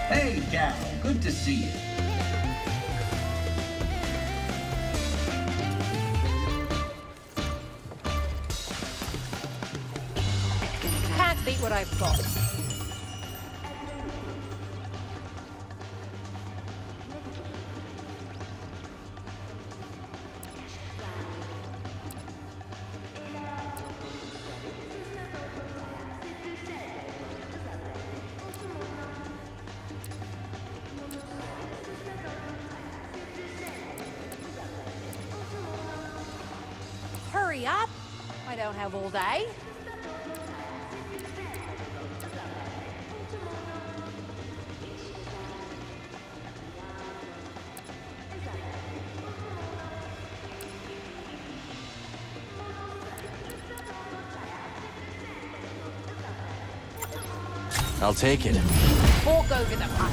Hey, Cal. Good to see you. Can't beat what I've got. Hurry up! I don't have all day. I'll take it. Walk over the puck.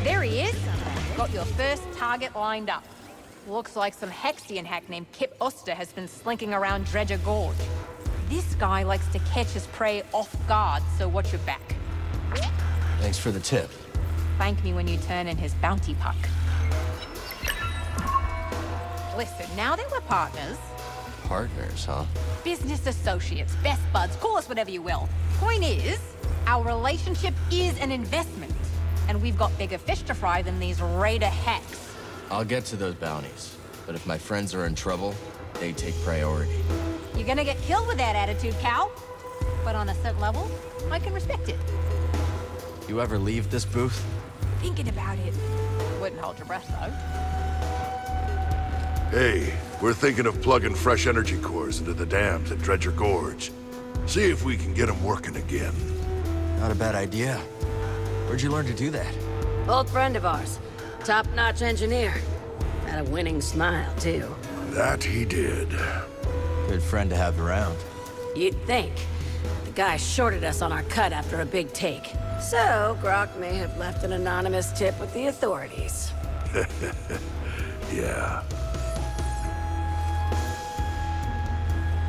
There he is. Got your first target lined up. Looks like some Hexian hack named Kip Oster has been slinking around Dredger Gorge. This guy likes to catch his prey off guard, so watch your back. Thanks for the tip. Thank me when you turn in his bounty puck. Listen, now that we're partners, Partners, huh? business associates, best buds, call us whatever you will. Point is, our relationship is an investment, and we've got bigger fish to fry than these raider hacks. I'll get to those bounties, but if my friends are in trouble, they take priority. You're gonna get killed with that attitude, Cal. But on a certain level, I can respect it. You ever leave this booth? Thinking about it. Wouldn't hold your breath, though. Hey, we're thinking of plugging fresh energy cores into the dams at Dredger Gorge. See if we can get them working again. Not a bad idea. Where'd you learn to do that? Old friend of ours. Top-notch engineer. Had a winning smile, too. That he did. Good friend to have around. You'd think. The guy shorted us on our cut after a big take. So, Grok may have left an anonymous tip with the authorities. Yeah.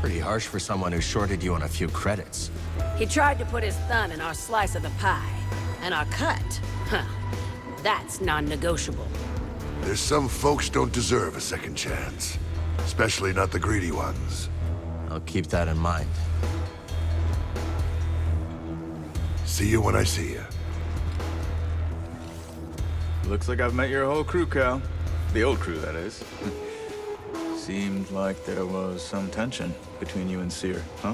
Pretty harsh for someone who shorted you on a few credits. He tried to put his thumb in our slice of the pie. And our cut, huh, that's non-negotiable. There's some folks don't deserve a second chance. Especially not the greedy ones. I'll keep that in mind. See you when I see you. Looks like I've met your whole crew, Cal. The old crew, that is. Seemed like there was some tension between you and Seer, huh?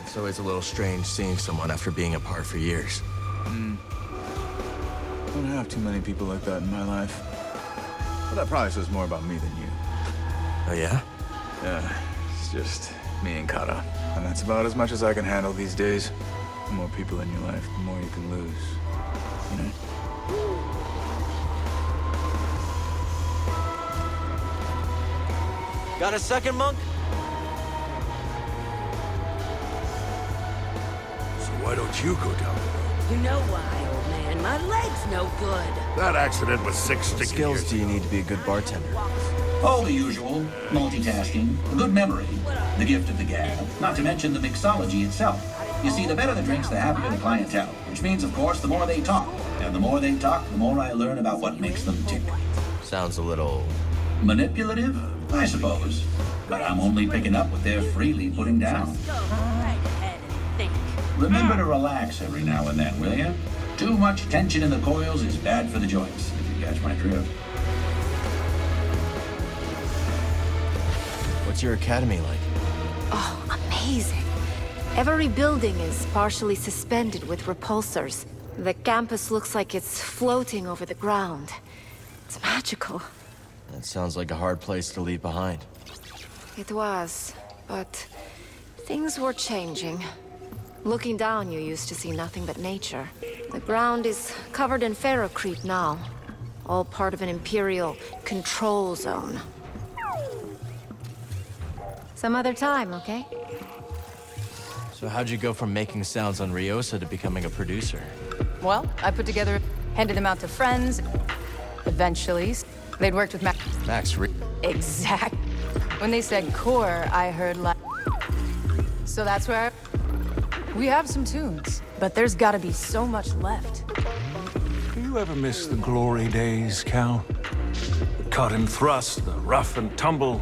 It's always a little strange seeing someone after being apart for years. Don't have too many people like that in my life. But that probably says more about me than you. Oh, yeah? Yeah, it's just me and Kata. And that's about as much as I can handle these days. The more people in your life, the more you can lose. You know? Got a second, Monk? So why don't you go down the road? You know why, old man? My leg's no good. That accident was 6 What sticky skills years do you ago. need to be a good bartender? Oh, the usual. Multitasking, a good memory, the gift of the gab, not to mention the mixology itself. You see, the better the drinks, the happier the clientele, which means, of course, the more they talk. And the more they talk, the more I learn about what makes them tick. Sounds a little... Manipulative? I suppose. But I'm only picking up what they're freely putting down. Go right ahead and think. Remember to relax every now and then, will you? Too much tension in the coils is bad for the joints, if you catch my drift. What's your academy like? Oh, amazing. Every building is partially suspended with repulsors. The campus looks like it's floating over the ground. It's magical. That sounds like a hard place to leave behind. It was, but things were changing. Looking down, you used to see nothing but nature. The ground is covered in ferrocrete now. All part of an Imperial control zone. Some other time, okay? So how'd you go from making sounds on Ryosa to becoming a producer? Well, I put together, handed them out to friends. Eventually, they'd worked with Max Exact. When they said core, I heard like... So that's where... We have some tunes, but there's gotta be so much left. Do you ever miss the glory days, Cal? The cut and thrust, the rough and tumble.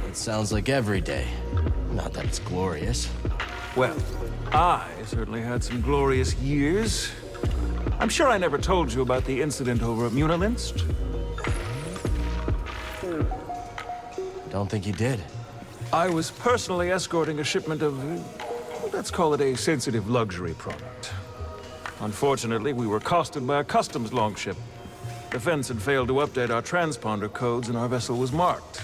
It sounds like every day. Not that it's glorious. Well, I certainly had some glorious years. I'm sure I never told you about the incident over at Munilinst. Don't think you did. I was personally escorting a shipment of, let's call it a sensitive luxury product. Unfortunately, we were accosted by a customs longship. Defense had failed to update our transponder codes and our vessel was marked.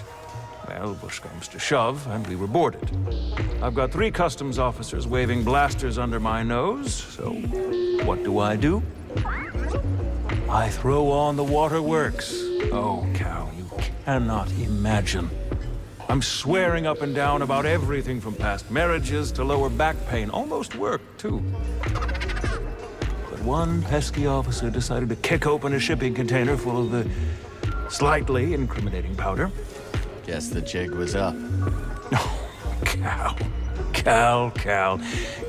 Well, push comes to shove, and we were boarded. I've got 3 customs officers waving blasters under my nose, so what do? I throw on the waterworks. Oh, Cal, you cannot imagine. I'm swearing up and down about everything from past marriages to lower back pain. Almost worked, too. But one pesky officer decided to kick open a shipping container full of the slightly incriminating powder. Guess the jig was up. Oh, Cal,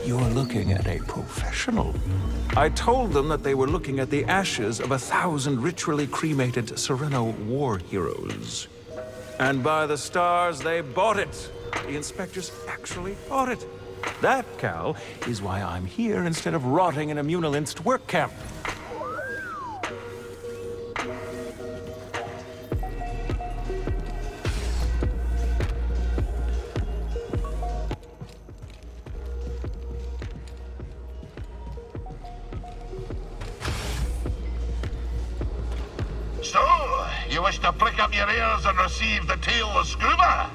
you're looking at a professional. I told them that they were looking at the ashes of 1,000 ritually cremated Sereno war heroes. And by the stars, they bought it. The inspectors actually bought it. That, Cal, is why I'm here instead of rotting in a Munilinst work camp. So, you wish to prick up your ears and receive the tale of Scuba?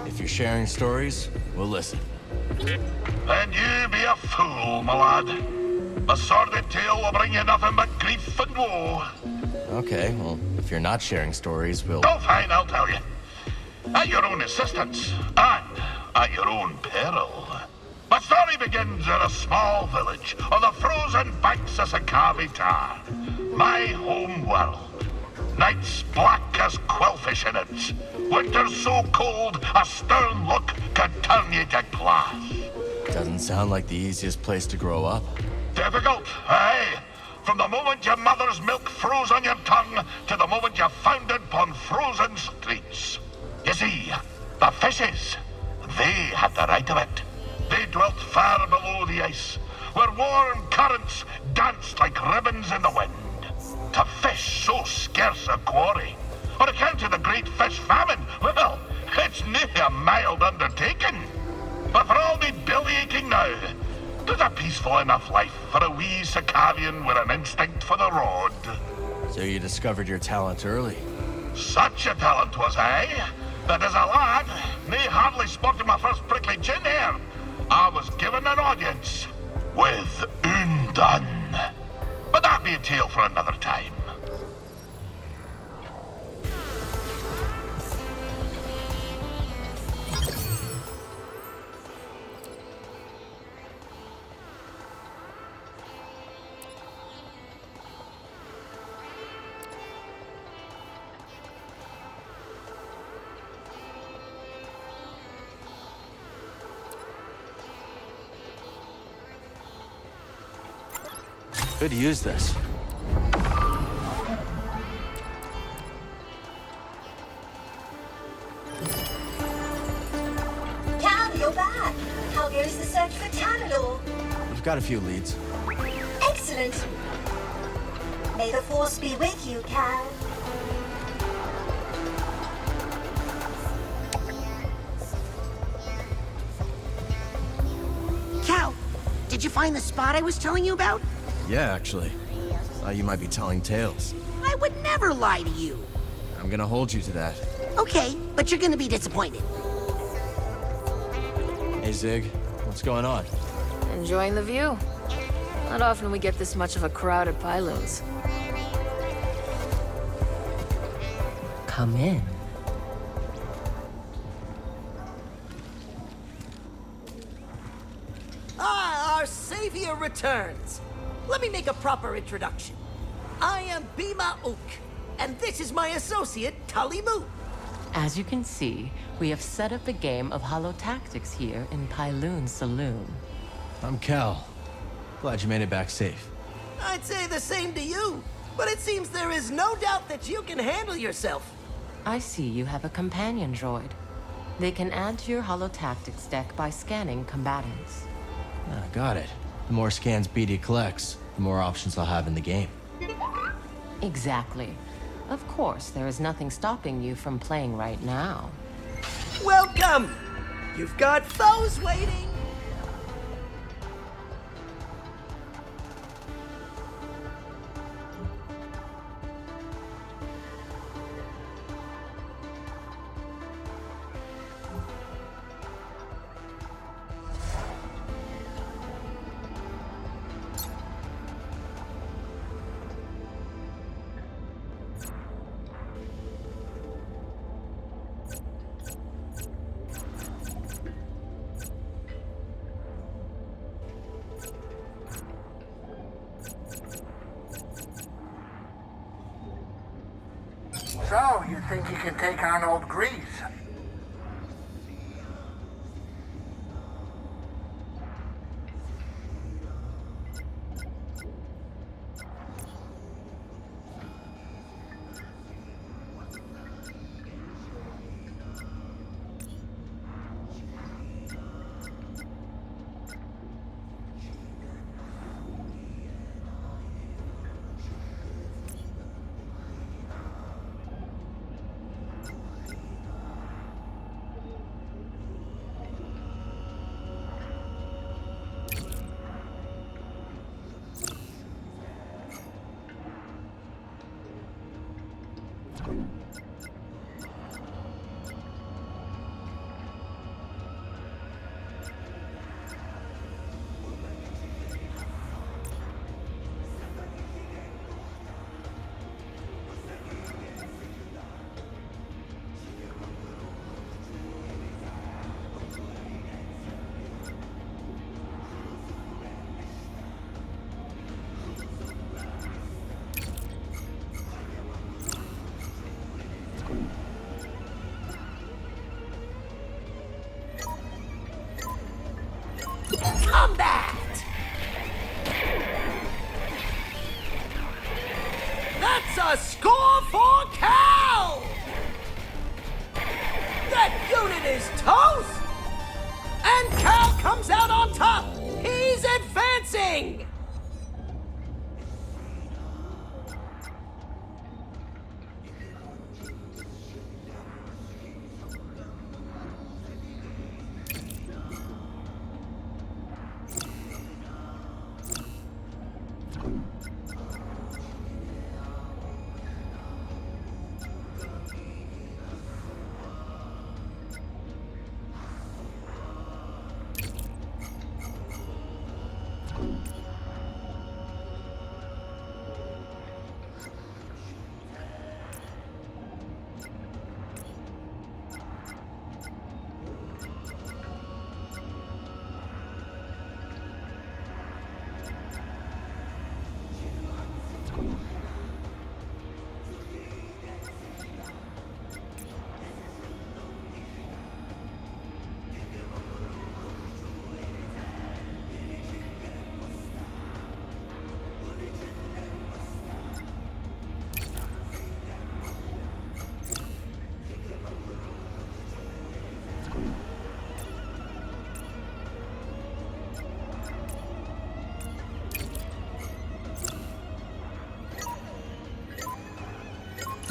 If you're sharing stories, we'll listen. Then you be a fool, my lad. The sordid tale will bring you nothing but grief and woe. Okay, well, if you're not sharing stories, we'll... Oh, fine, I'll tell you. At your own assistance, and at your own peril. My story begins in a small village on the frozen banks of Sakavi Tar, my home world. Nights black as quillfish innards. Winters so cold, a stern look can turn you to glass. Doesn't sound like the easiest place to grow up. Difficult, aye. From the moment your mother's milk froze on your tongue to the moment you foundered upon frozen streets. You see, the fishes, they had the right of it. They dwelt far below the ice, where warm currents danced like ribbons in the wind. To fish so scarce a quarry, on account of the great fish famine, well, it's nae a mild undertaking. But for all me belly aching now, there's a peaceful enough life for a wee Sakavian with an instinct for the rod. So you discovered your talent early. Such a talent was I, that as a lad, nae hardly sporting my first prickly chin hair, I was given an audience with Undone. But that be a tale for another time. Could use this. Cal, you're back. How goes the search for Tanador? We've got a few leads. Excellent. May the Force be with you, Cal. Cal, did you find the spot I was telling you about? Yeah, actually. Thought you might be telling tales. I would never lie to you. I'm gonna hold you to that. Okay, but you're gonna be disappointed. Hey, Zig. What's going on? Enjoying the view. Not often we get this much of a crowd at Pyloon's. Come in. Ah, our savior returns. Let me make a proper introduction. I am Bima Ook, and this is my associate, Tully Moo. As you can see, we have set up a game of holotactics here in Pyloon's saloon. I'm Cal. Glad you made it back safe. I'd say the same to you, but it seems there is no doubt that you can handle yourself. I see you have a companion droid. They can add to your holotactics deck by scanning combatants. Ah, got it. The more scans BD collects, the more options I'll have in the game. Exactly. Of course, there is nothing stopping you from playing right now. Welcome! You've got foes waiting! So, you think you can take on old Grease? Combat! That's a score for Cal! That unit is toast! And Cal comes out on top! He's advancing!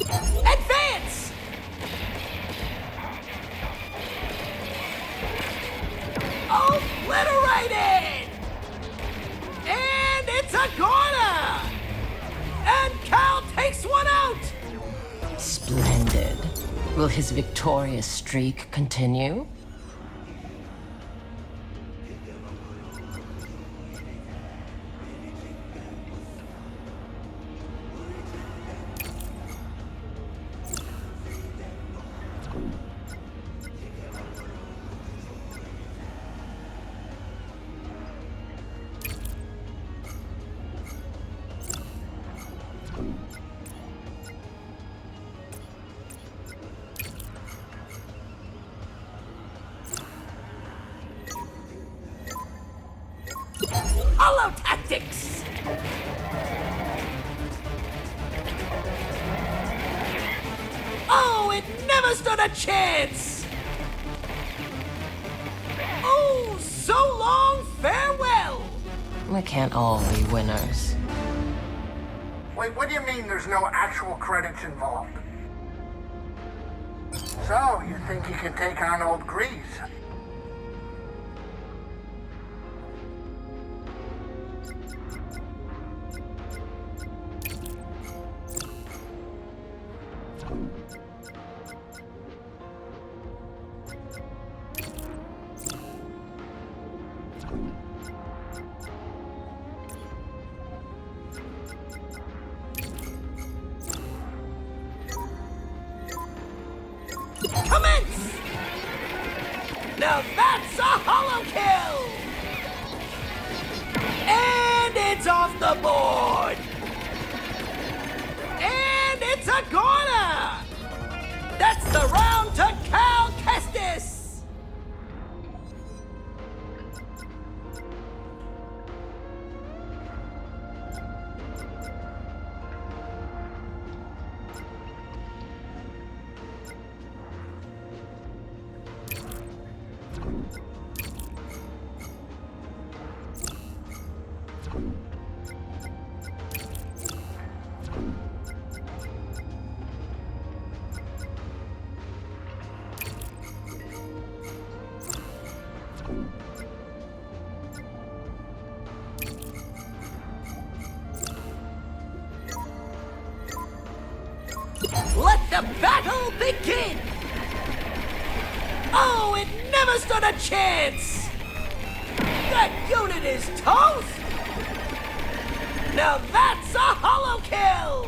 Advance! Obliterated! And it's a corner! And Cal takes one out! Splendid. Will his victorious streak continue? Holotactics! Oh, it never stood a chance! Oh, so long, farewell! We can't all be winners. Wait, what do you mean there's no actual credits involved? So, you think you can take on old Grease? Commence! Now that's a holo kill! And it's off the board! And it's a corner! That's the round to Cal Kestis! Let the battle begin! Oh, it never stood a chance! That unit is toast! Now that's a holo kill!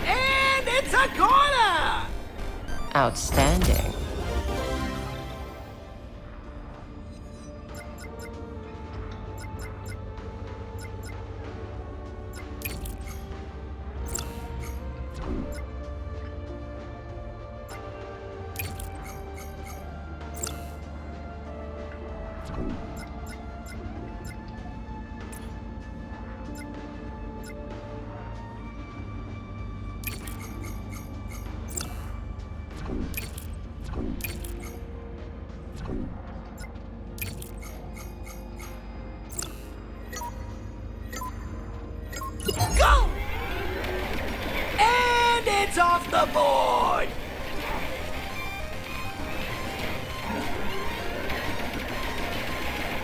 And it's a corner! Outstanding. Go! And it's off the board!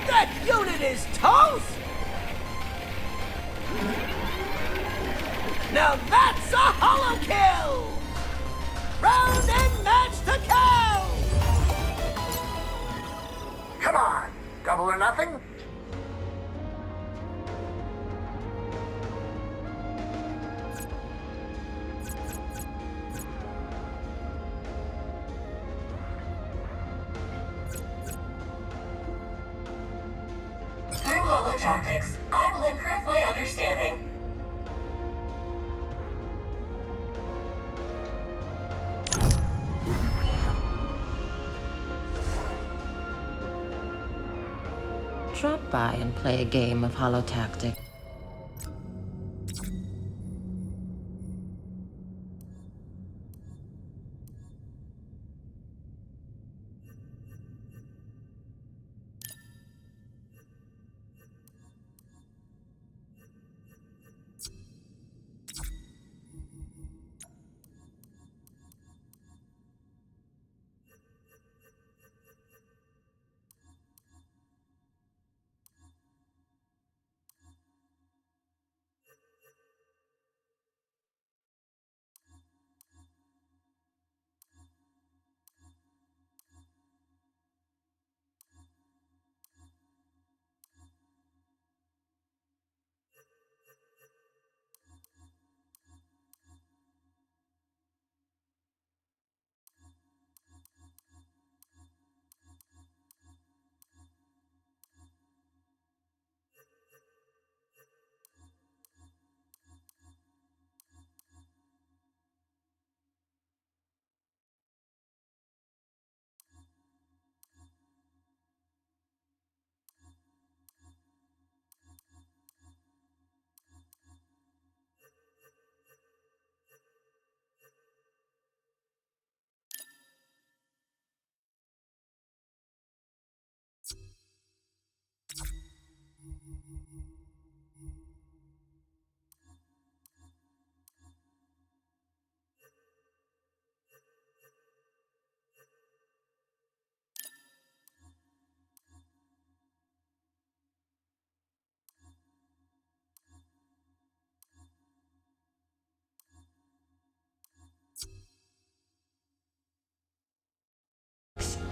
That unit is toast! Now that's a holo kill! Round and match to Cal! Come on, double or nothing? Through holotactics, I will improve my understanding. Drop by and play a game of Holotactic.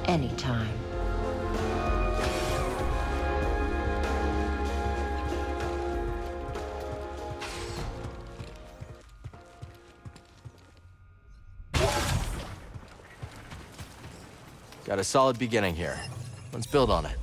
Anytime. Got a solid beginning here. Let's build on it.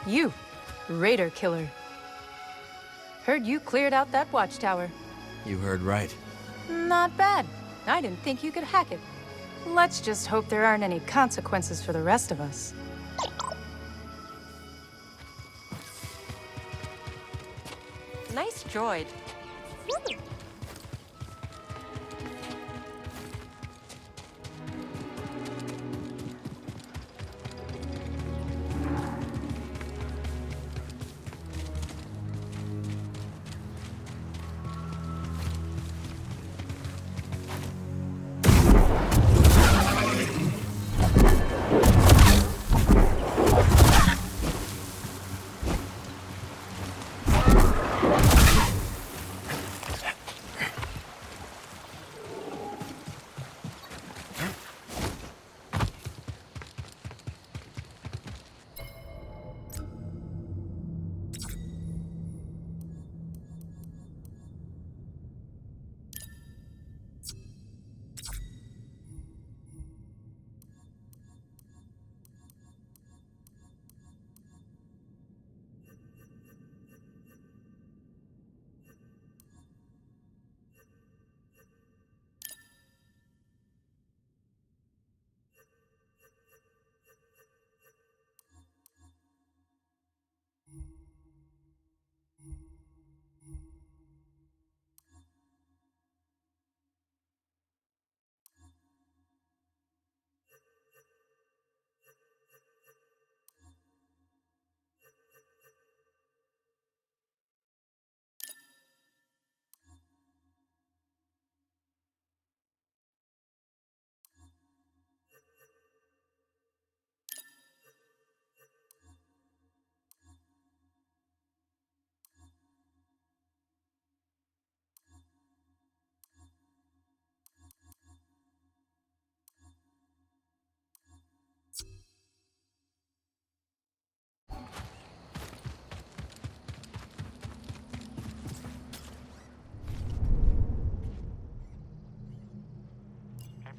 You, Raider Killer. Heard you cleared out that watchtower. You heard right. Not bad. I didn't think you could hack it. Let's just hope there aren't any consequences for the rest of us. Nice droid.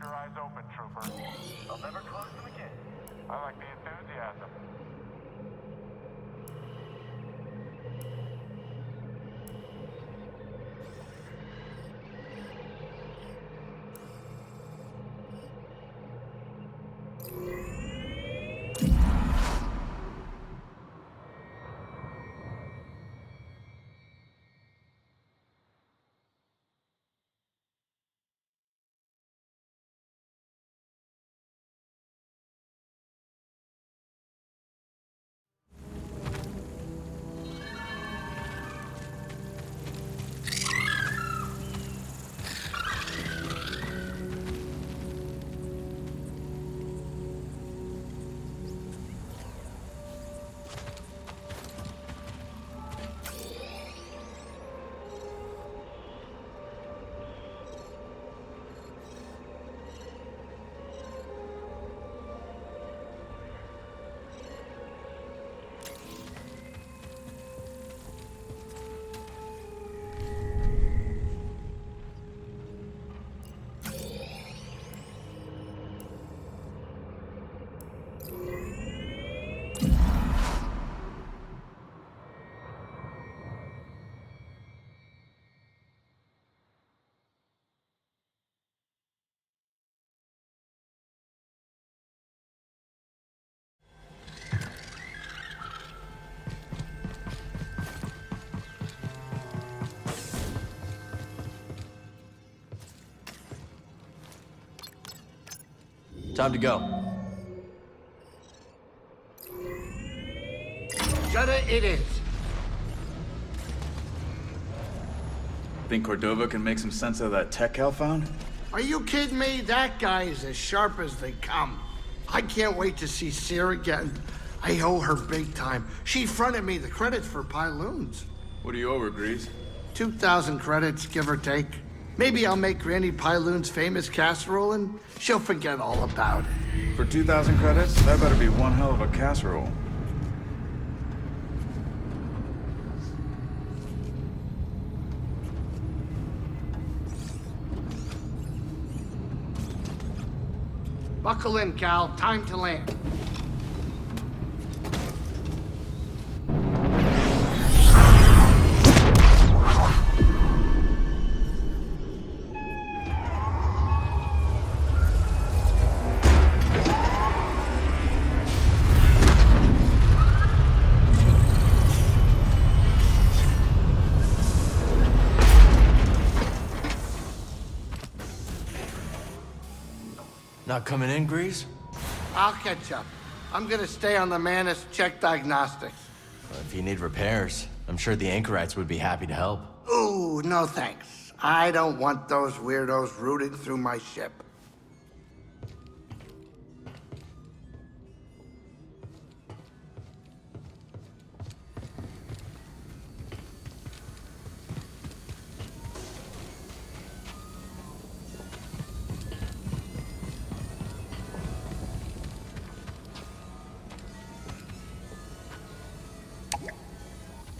your eyes open, trooper. I'll never close them again. I like the enthusiasm. Time to go. Jedi it is. Think Cordova can make some sense out of that tech Cal found? Are you kidding me? That guy is as sharp as they come. I can't wait to see Seer again. I owe her big time. She fronted me the credits for Pyloons. What do you owe her, Grease? 2,000 credits, give or take. Maybe I'll make Granny Pyloon's famous casserole and she'll forget all about it. For 2,000 credits? That better be one hell of a casserole. Buckle in, Cal. Time to land. Not coming in, Grease? I'll catch up. I'm gonna stay on the Manus, check diagnostics. If you need repairs, I'm sure the anchorites would be happy to help. Ooh, no thanks. I don't want those weirdos rooting through my ship.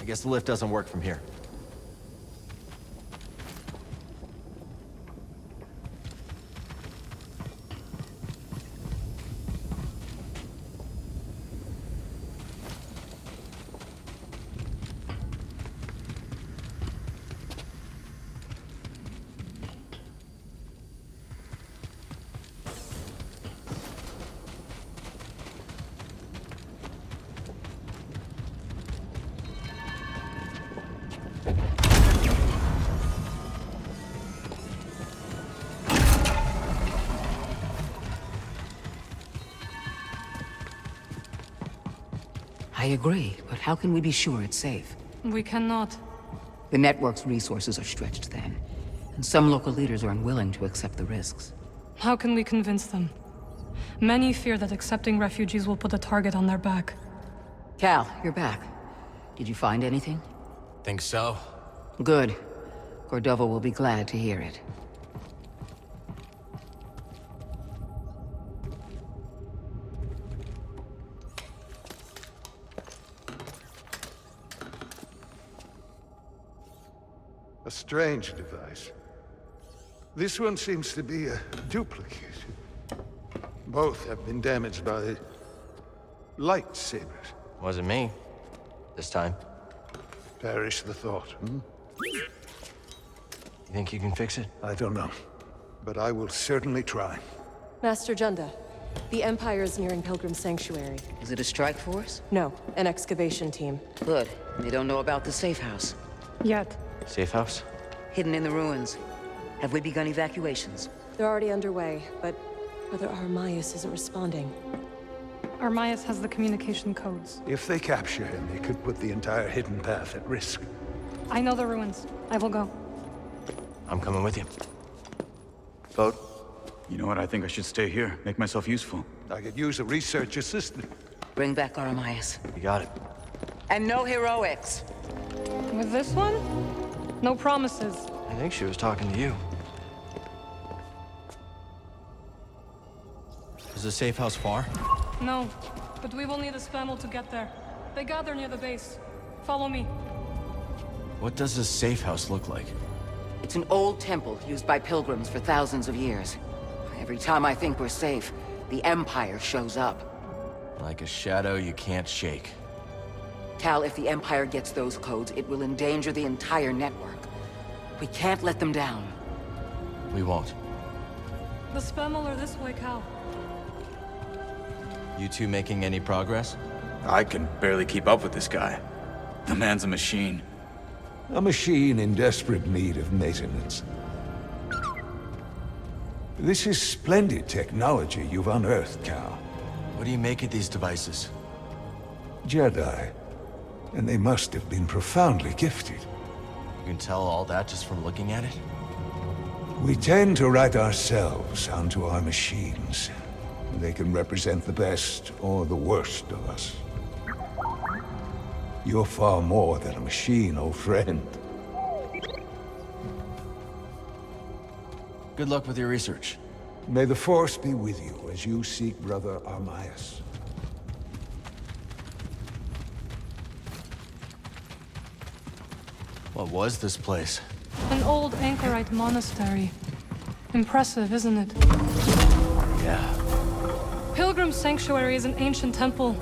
I guess the lift doesn't work from here. I agree, but how can we be sure it's safe? We cannot. The network's resources are stretched thin, and some local leaders are unwilling to accept the risks. How can we convince them? Many fear that accepting refugees will put a target on their back. Cal, you're back. Did you find anything? Think so? Good. Cordova will be glad to hear it. A strange device. This one seems to be a duplicate. Both have been damaged by lightsabers. Wasn't me. This time. Perish the thought, hmm? You think you can fix it? I don't know. But I will certainly try. Master Junda, the Empire is nearing Pilgrim Sanctuary. Is it a strike force? No, an excavation team. Good. They don't know about the safe house. Yet. Safe house? Hidden in the ruins. Have we begun evacuations? They're already underway, but Brother Armias isn't responding. Armias has the communication codes. If they capture him, they could put the entire hidden path at risk. I know the ruins. I will go. I'm coming with you. Vote. You know what? I think I should stay here. Make myself useful. I could use a research assistant. Bring back Armias. You got it. And no heroics. With this one? No promises. I think she was talking to you. Is the safe house far? No, but we will need a spamel to get there. They gather near the base. Follow me. What does this safe house look like? It's an old temple used by pilgrims for thousands of years. Every time I think we're safe, the Empire shows up. Like a shadow you can't shake. Cal, if the Empire gets those codes, it will endanger the entire network. We can't let them down. We won't. The spamel are this way, Cal. You two making any progress? I can barely keep up with this guy. The man's a machine. A machine in desperate need of maintenance. This is splendid technology you've unearthed, Cal. What do you make of these devices? Jedi. And they must have been profoundly gifted. You can tell all that just from looking at it? We tend to write ourselves onto our machines. They can represent the best or the worst of us. You're far more than a machine, old friend. Good luck with your research. May the Force be with you as you seek Brother Armias. What was this place? An old anchorite monastery. Impressive, isn't it? Yeah. Pilgrim Sanctuary is an ancient temple.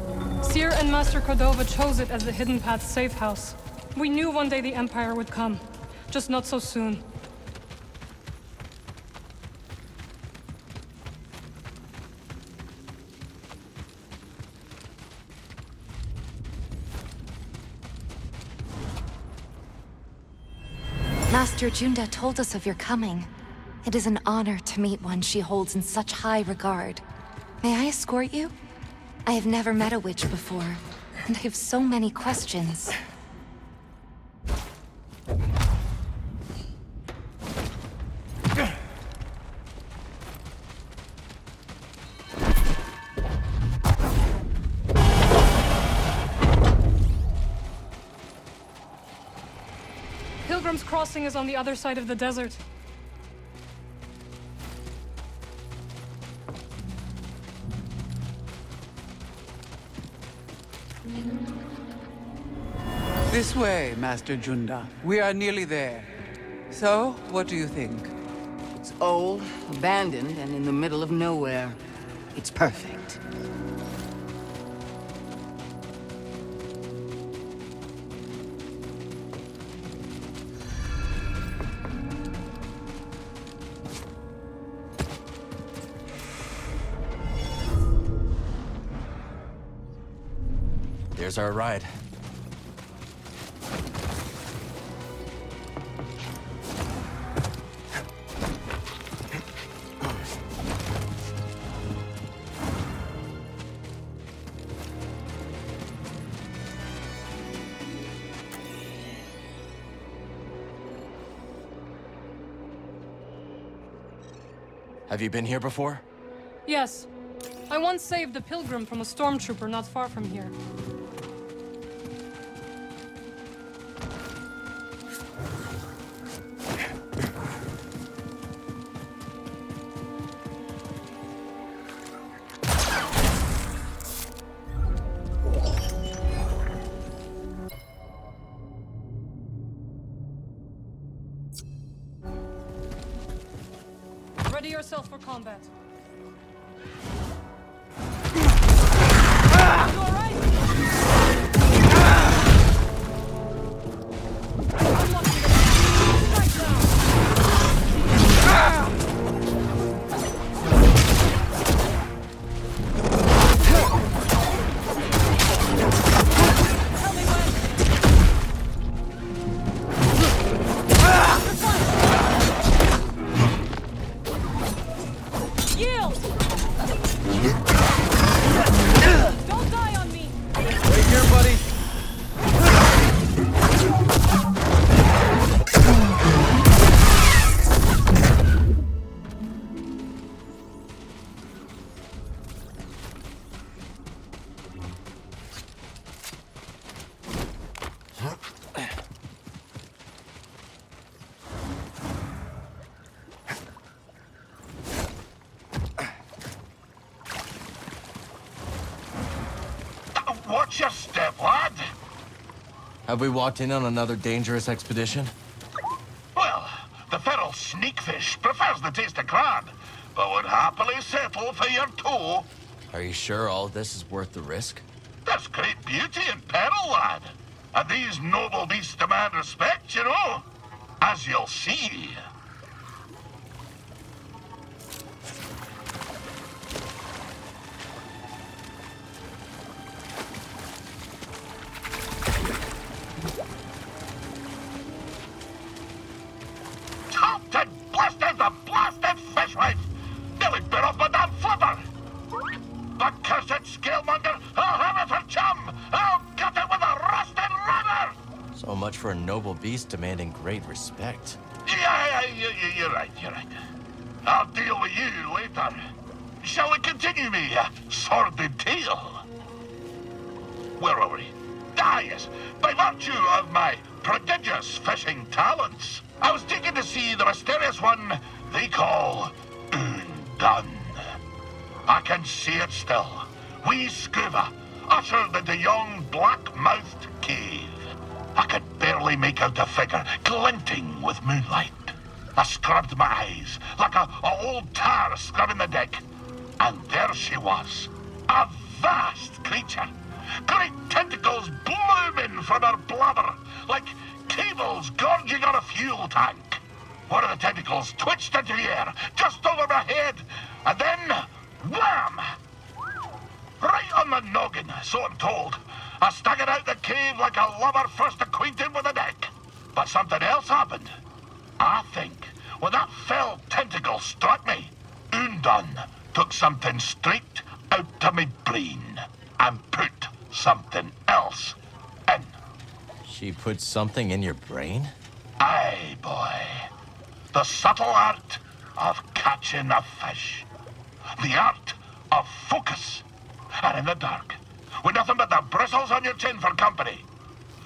Seer and Master Cordova chose it as the Hidden Path's safe house. We knew one day the Empire would come, just not so soon. Master Junda told us of your coming. It is an honor to meet one she holds in such high regard. May I escort you? I have never met a witch before, and I have so many questions. Pilgrim's Crossing is on the other side of the desert. This way, Master Junda. We are nearly there. So, what do you think? It's old, abandoned, and in the middle of nowhere. It's perfect. There's our ride. Have you been here before? Yes. I once saved a pilgrim from a stormtrooper not far from here. yourself for combat. Watch your step, lad. Have we walked in on another dangerous expedition? Well, the feral sneakfish prefers the taste of crab, but would happily settle for your toe. Are you sure all this is worth the risk? There's great beauty in peril, lad. And these noble beasts demand respect, you know. As you'll see. Chopped and blasted the blasted fishwife! Nearly bit off my damn flipper! The cursed scalemonger! I'll have it for chum! I'll gut it with a rusted rudder! So much for a noble beast demanding great respect. Yeah, you're right. I'll deal with you later. Shall we continue me sordid tale? Where were we? Ah, yes. By virtue of my prodigious fishing talents, I was taken to see the mysterious one they call Undone. I can see it still. Wee scuba, ushered into yon black-mouthed cave. I could barely make out the figure, glinting with moonlight. I scrubbed my eyes, like a old tar scrubbing the deck. And there she was, a vast creature. Great tentacles blooming from her blubber, like cables gorging on a fuel tank. One of the tentacles twitched into the air, just over my head, and then, wham! Right on the noggin, so I'm told. I staggered out the cave like a lover first acquainted with a deck. But something else happened. I think when that fell tentacle struck me, Undone took something straight out of my brain and put something else in. She put something in your brain? Aye, boy. The subtle art of catching a fish. The art of focus. And in the dark, with nothing but the bristles on your chin for company,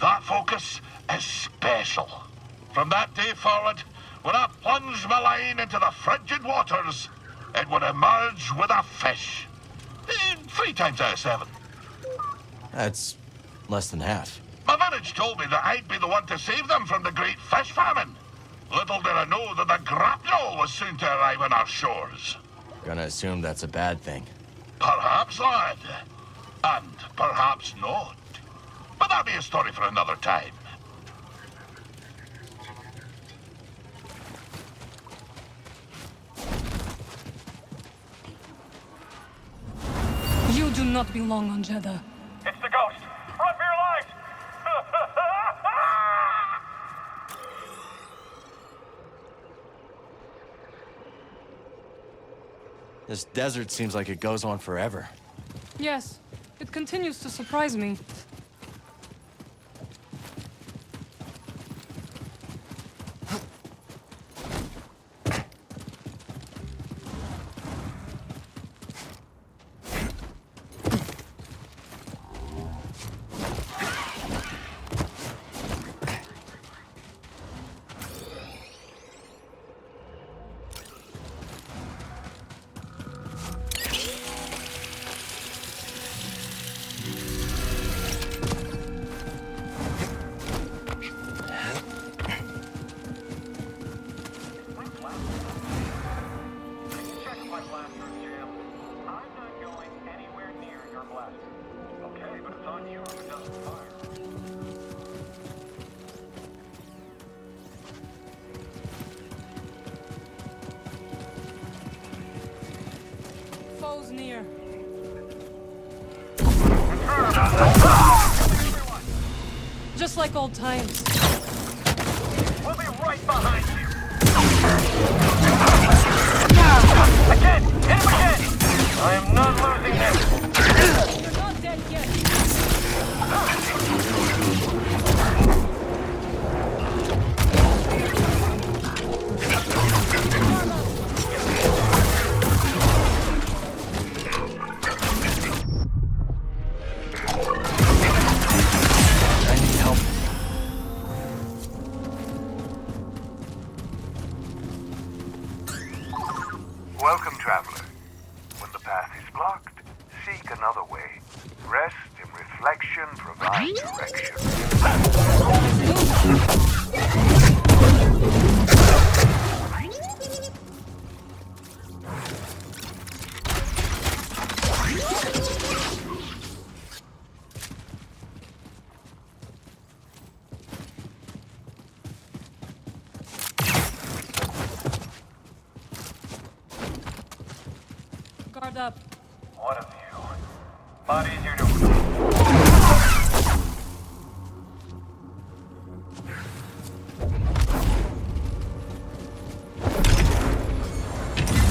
that focus is special. From that day forward, when I plunged my line into the frigid waters, it would emerge with a fish. 3 times out of 7. That's less than half. My village told me that I'd be the one to save them from the great fish famine. Little did I know that the grapnel was soon to arrive on our shores. Gonna assume that's a bad thing. Perhaps, lad. And perhaps not. But that'll be a story for another time. You do not belong on Jeddah. It's the ghost. Run for your lives! This desert seems like it goes on forever. Yes, it continues to surprise me. foes near. Just like old times. We'll be right behind you. Again! Hit him again! I am not losing him. You're not dead yet. Welcome, traveler. When the path is blocked, seek another way. Rest and reflection provide direction. Guard up. What of you? Bodies here to...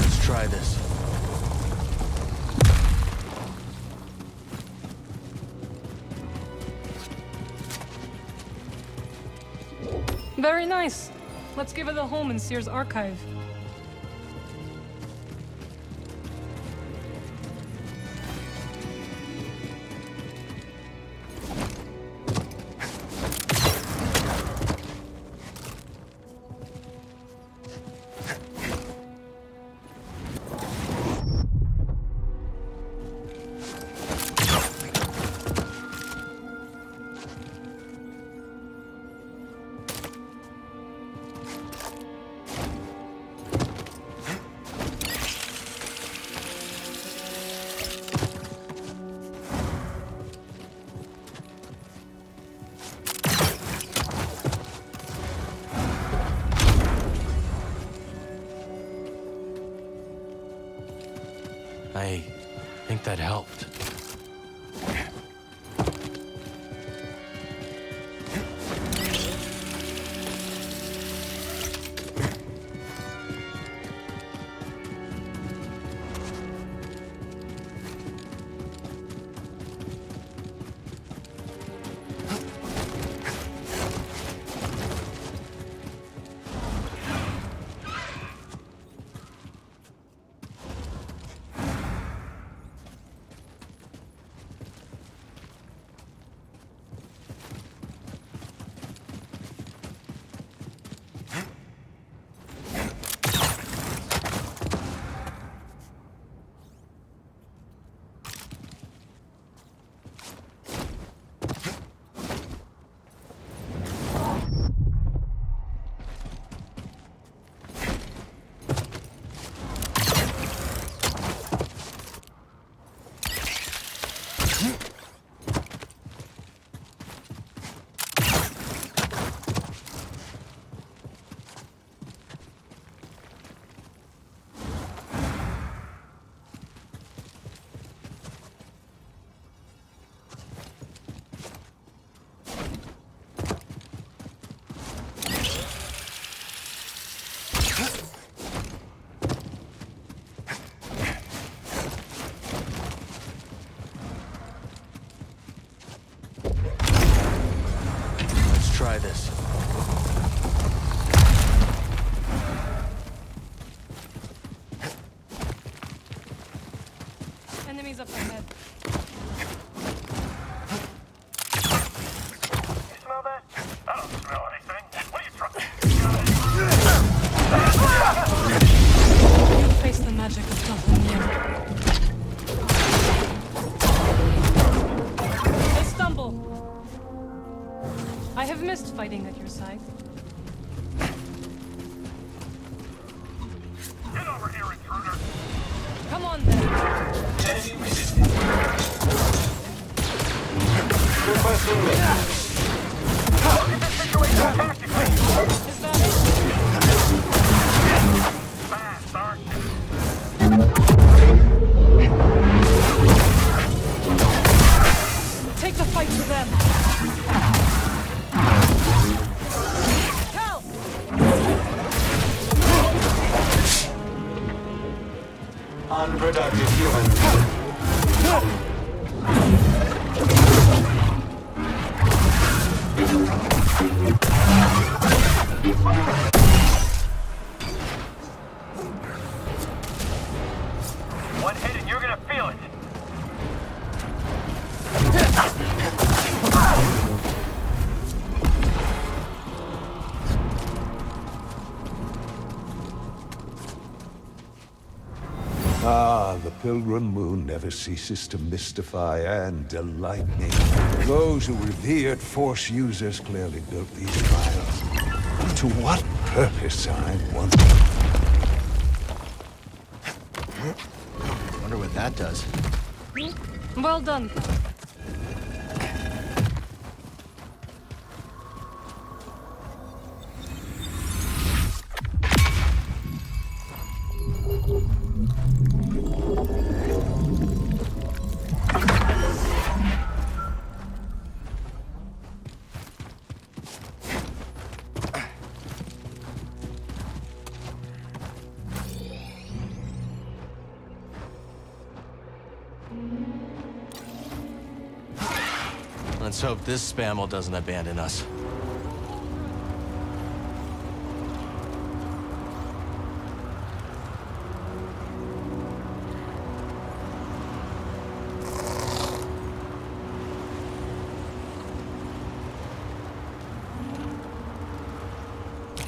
Let's try this. Very nice. Let's give it a home in Seer's archive. I think that helped. Try this. Enemies up ahead. You smell that? I don't smell anything. What are you trying? You face the magic of Dathomir. They stumble. I have missed fighting at your side. Get over here, intruder. Come on then. Look at this situation tactically. Is that it? Fast, aren't you? Unproductive human. One hit and you're gonna feel it. Ah, the Pilgrim Moon never ceases to mystify and delight me. Those who revered Force users clearly built these trials. To what purpose, I wonder? Wonder what that does. Well done. Let's hope this spamel doesn't abandon us.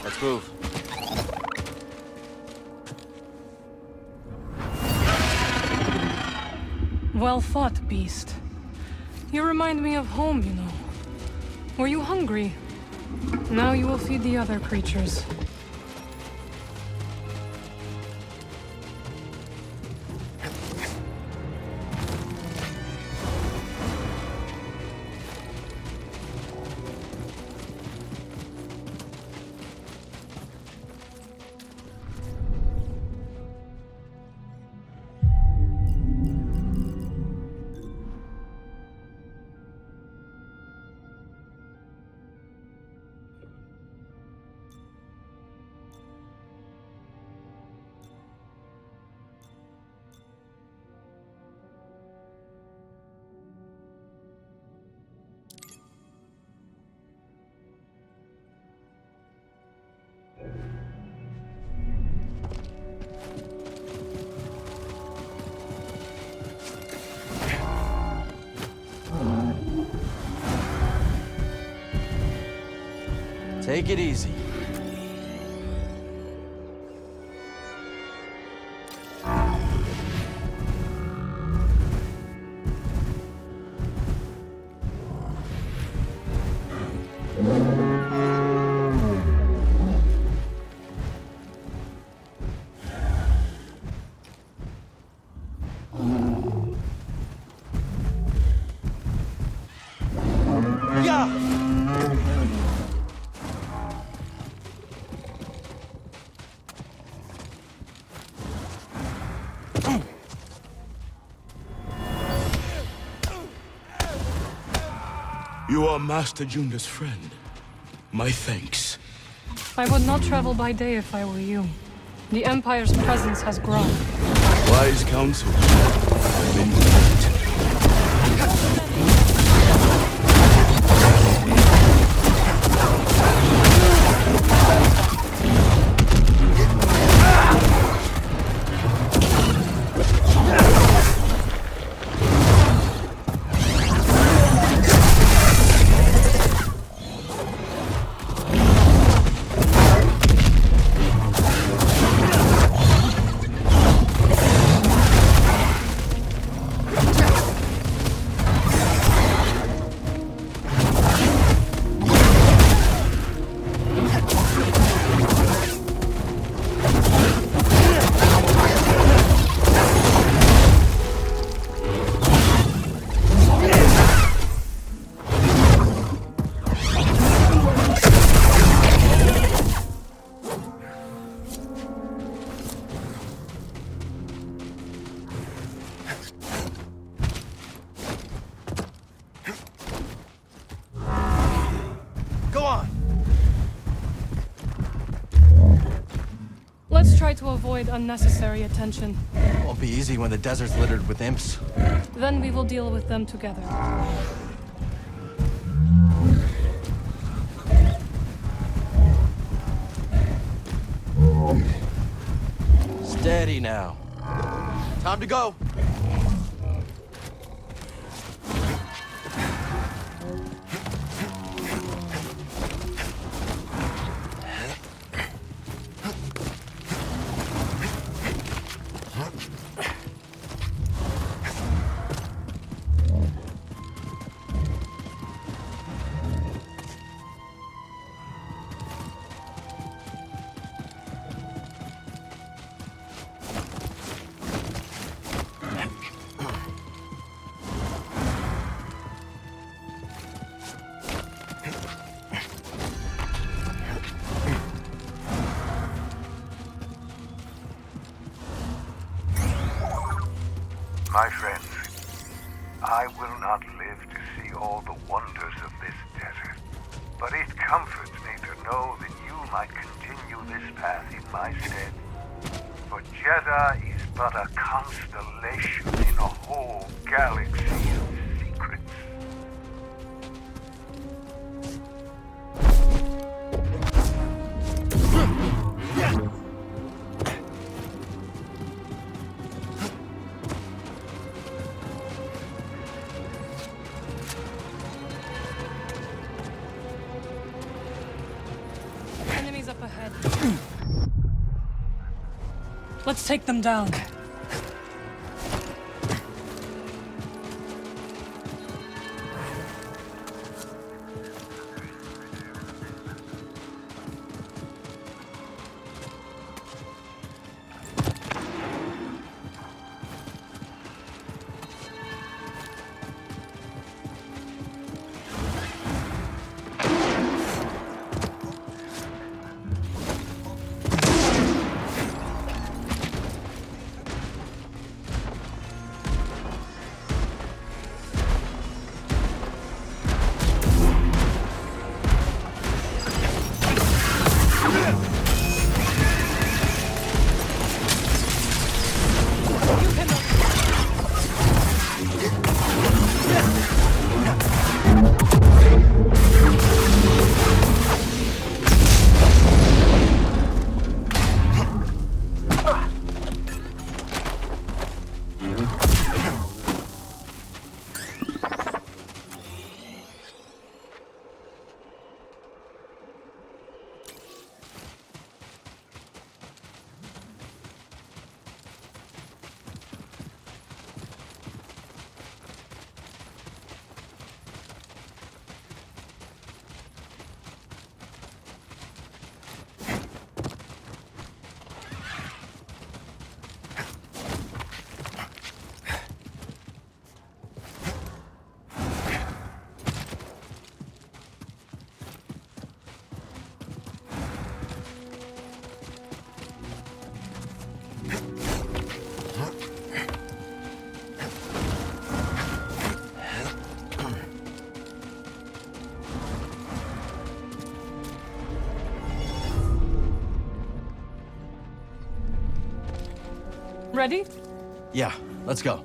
Let's move. Well fought, beast. You remind me of home, you know. Were you hungry? Now you will feed the other creatures. Take it easy. You are Master Junda's friend. My thanks. I would not travel by day if I were you. The Empire's presence has grown. Wise counsel. I'm in the Let's try to avoid unnecessary attention. Well, Won't be easy when the desert's littered with imps. Then we will deal with them together. Steady now. Time to go. My friends, I will not live to see all the wonders of this desert, but it comforts me to know that you might continue this path in my stead. For Jedi is but a constellation in a whole galaxy of secrets. Enemies up ahead. Let's take them down. Ready? Yeah, let's go.